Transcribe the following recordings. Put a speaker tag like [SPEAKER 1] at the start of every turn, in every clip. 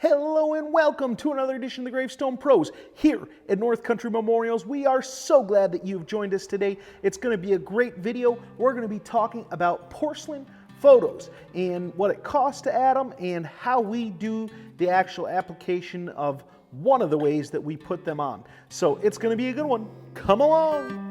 [SPEAKER 1] Hello and welcome to another edition of the Gravestone Pros here at North Country Memorials. We are so glad that you've joined us today. It's going to be a great video. We're going to be talking about porcelain photos and what it costs to add them and how we do the actual application of one of the ways that we put them on. So it's going to be a good one. Come along.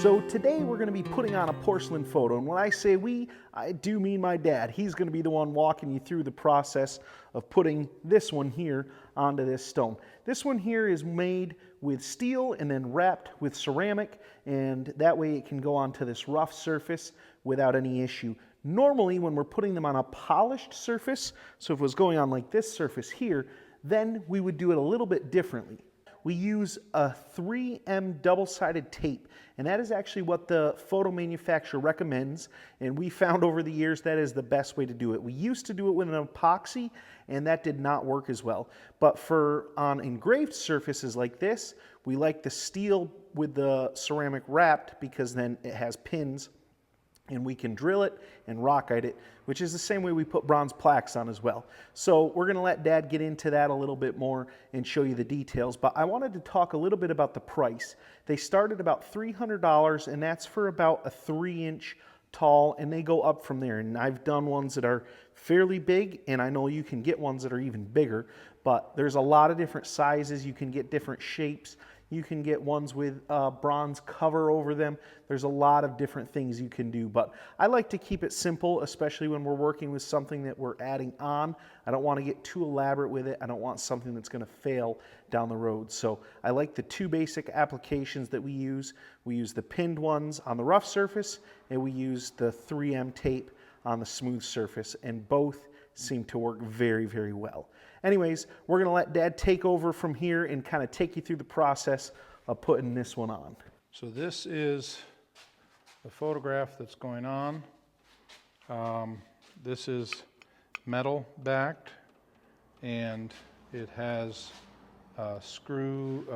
[SPEAKER 1] So today we're going to be putting on a porcelain photo, and when I say we, I do mean my dad. He's going to be the one walking you through the process of putting this one here onto this stone. This one here is made with steel and then wrapped with ceramic, and that way it can go onto this rough surface without any issue. Normally when we're putting them on a polished surface, so if it was going on like this surface here, then we would do it a little bit differently. We use a 3M double-sided tape, and that is actually what the photo manufacturer recommends, and we found over the years that is the best way to do it. We used to do it with an epoxy, and that did not work as well. But for on engraved surfaces like this, we like the steel with the ceramic wrapped because then it has pins, and we can drill it and rockite it, which is the same way we put bronze plaques on as well. So we're going to let Dad get into that a little bit more and show you the details, but I wanted to talk a little bit about the price. They start at about $300, and that's for about a 3-inch tall, and they go up from there. And I've done ones that are fairly big, and I know you can get ones that are even bigger, but there's a lot of different sizes. You can get different shapes. You can get ones with bronze cover over them. There's a lot of different things you can do, but I like to keep it simple, especially when we're working with something that we're adding on. I don't want to get too elaborate with it. I don't want something that's going to fail down the road. So I like the two basic applications that we use. We use the pinned ones on the rough surface, and we use the 3M tape on the smooth surface, and both seem to work very, very well. Anyways, we're going to let Dad take over from here and kind of take you through the process of putting this one on.
[SPEAKER 2] So this is the photograph that's going on. This is metal backed, and it has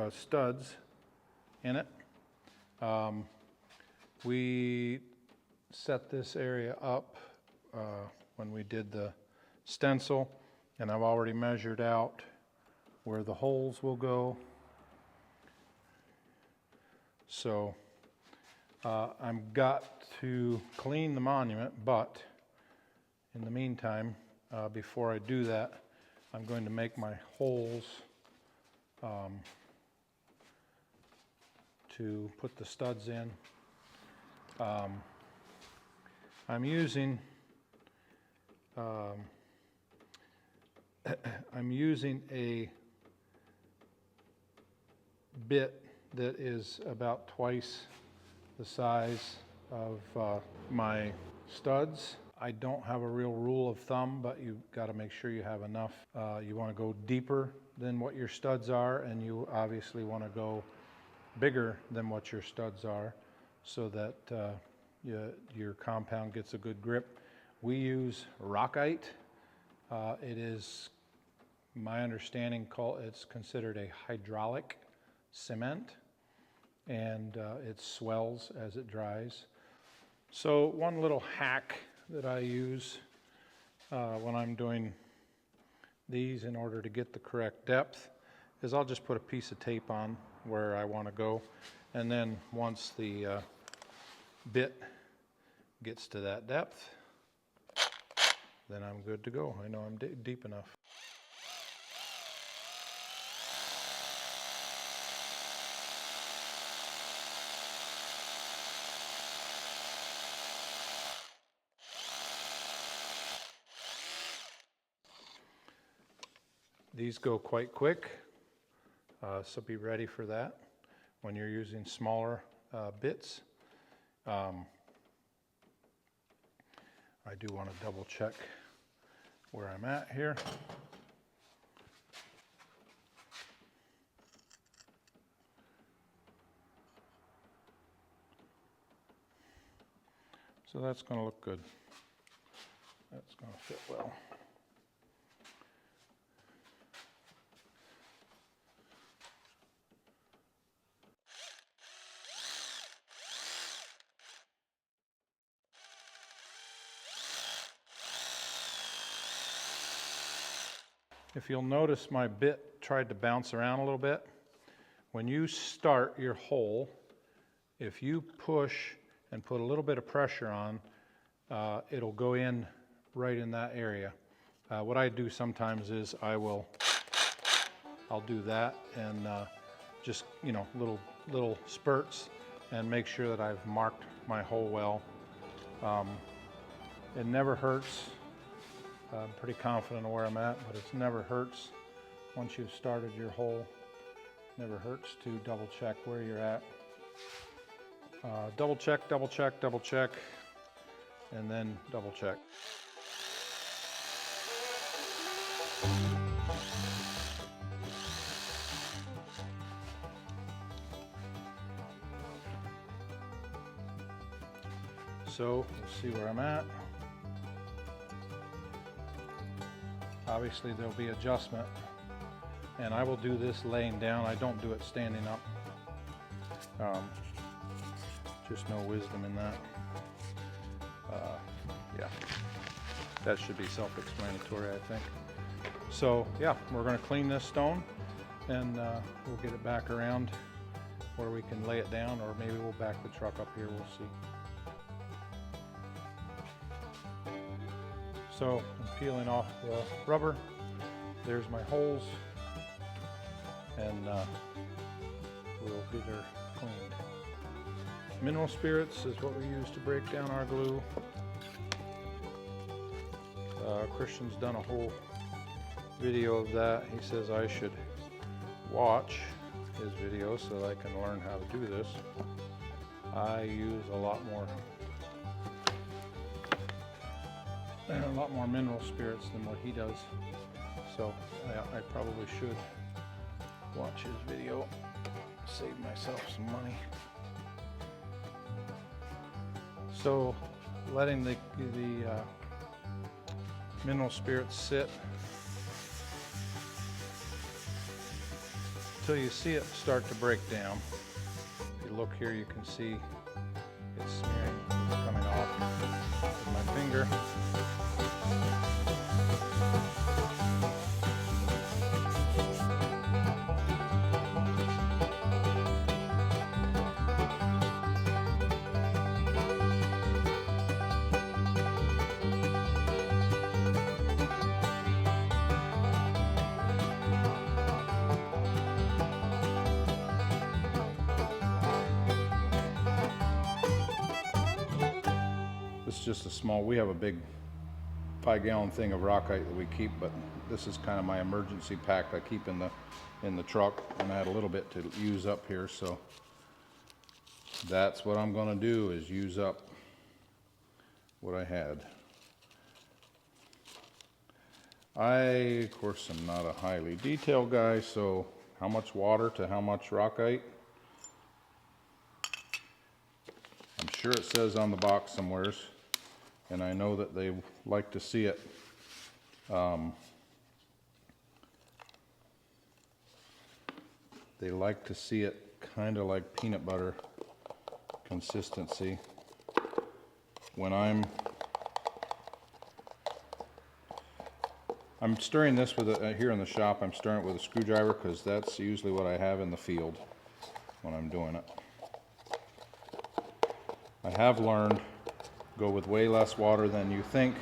[SPEAKER 2] studs in it. We set this area up when we did the stencil, and I've already measured out where the holes will go. So I've got to clean the monument, but in the meantime, before I do that, I'm going to make my holes to put the studs in. I'm using a bit that is about twice the size of my studs. I don't have a real rule of thumb, but you've got to make sure you have enough. You want to go deeper than what your studs are, and you obviously want to go bigger than what your studs are so that your compound gets a good grip. We use rockite. It is, my understanding, it's considered a hydraulic cement, and it swells as it dries. So one little hack that I use when I'm doing these in order to get the correct depth is I'll just put a piece of tape on where I want to go, and then once the bit gets to that depth, then I'm good to go. I know I'm deep enough. These go quite quick, so be ready for that when you're using smaller bits. I do want to double check where I'm at here. So that's going to look good. That's going to fit well. If you'll notice, my bit tried to bounce around a little bit. When you start your hole, if you push and put a little bit of pressure on, it'll go in right in that area. What I do sometimes is I'll do that and just, you know, little spurts and make sure that I've marked my hole well. It never hurts. I'm pretty confident of where I'm at, but it never hurts once you've started your hole. Never hurts to double check where you're at. Double check, and then double check. So we'll see where I'm at. Obviously there'll be adjustment, and I will do this laying down. I don't do it standing up. Just no wisdom in that. Yeah, that should be self-explanatory, I think. So yeah, we're going to clean this stone, and we'll get it back around where we can lay it down, or maybe we'll back the truck up here. We'll see. So I'm peeling off the rubber. There's my holes, and we'll get her cleaned. Mineral spirits is what we use to break down our glue. Christian's done a whole video of that. He says I should watch his video so that I can learn how to do this. I use a lot more mineral spirits than what he does, so I probably should watch his video, save myself some money. So letting the mineral spirits sit until you see it start to break down. If you look here, you can see it's smearing, it's coming off with my finger. This is just a small, we have a big 5-gallon thing of rockite that we keep, but this is kind of my emergency pack I keep in the truck, and I had a little bit to use up here, so that's what I'm going to do, is use up what I had. I, of course, am not a highly detailed guy, so how much water to how much rockite? I'm sure it says on the box somewheres, and I know that they like to see it they like to see it kind of like peanut butter consistency. When I'm stirring this with here in the shop, I'm stirring it with a screwdriver because that's usually what I have in the field when I'm doing it. I have learned go with way less water than you think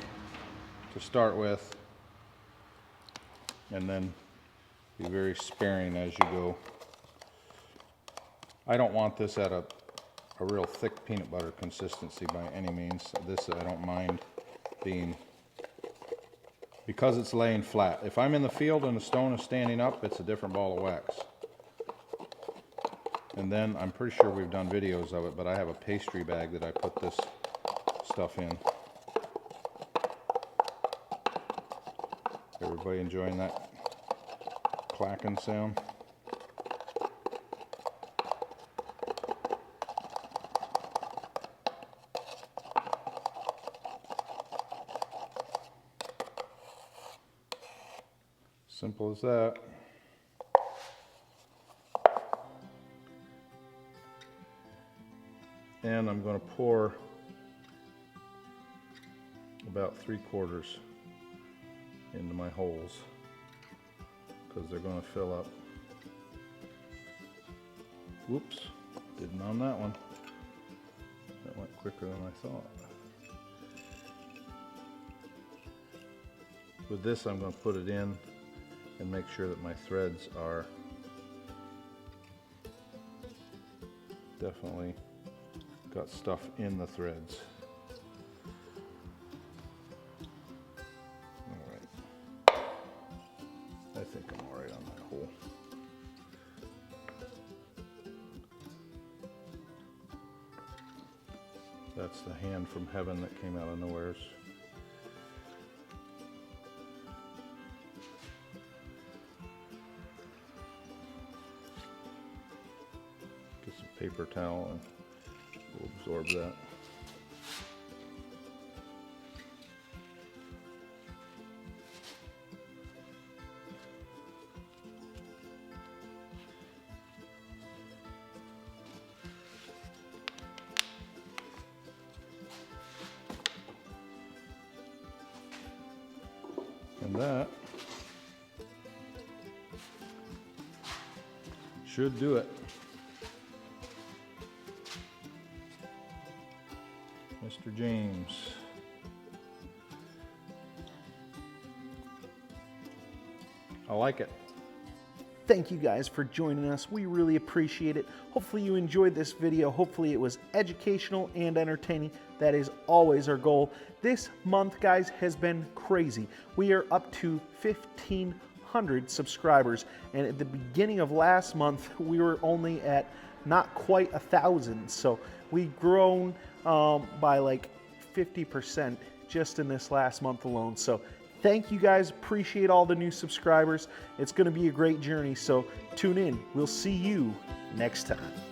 [SPEAKER 2] to start with, and then be very sparing as you go. I don't want this at a real thick peanut butter consistency by any means. This I don't mind being, because it's laying flat. If I'm in the field and the stone is standing up, it's a different ball of wax. And then I'm pretty sure we've done videos of it, but I have a pastry bag that I put this stuff in. Everybody enjoying that clacking sound? Simple as that. And I'm going to pour about 3/4 into my holes. because they're going to fill up. Whoops, didn't on that one. That went quicker than I thought. With this, I'm going to put it in and make sure that my threads are definitely got stuff in the threads. All right. I think I'm all right on that hole. That's the hand from heaven that came out of nowheres. Get some paper towel and we'll absorb that. And that should do it. Mr. James. I like it.
[SPEAKER 1] Thank you guys for joining us. We really appreciate it. Hopefully you enjoyed this video. Hopefully it was educational and entertaining. That is always our goal. This month, guys, has been crazy. We are up to 1,500 subscribers. And at the beginning of last month, we were only at not quite 1,000. So we've grown by like 50% just in this last month alone. So thank you guys. Appreciate all the new subscribers. It's going to be a great journey. So tune in. We'll see you next time.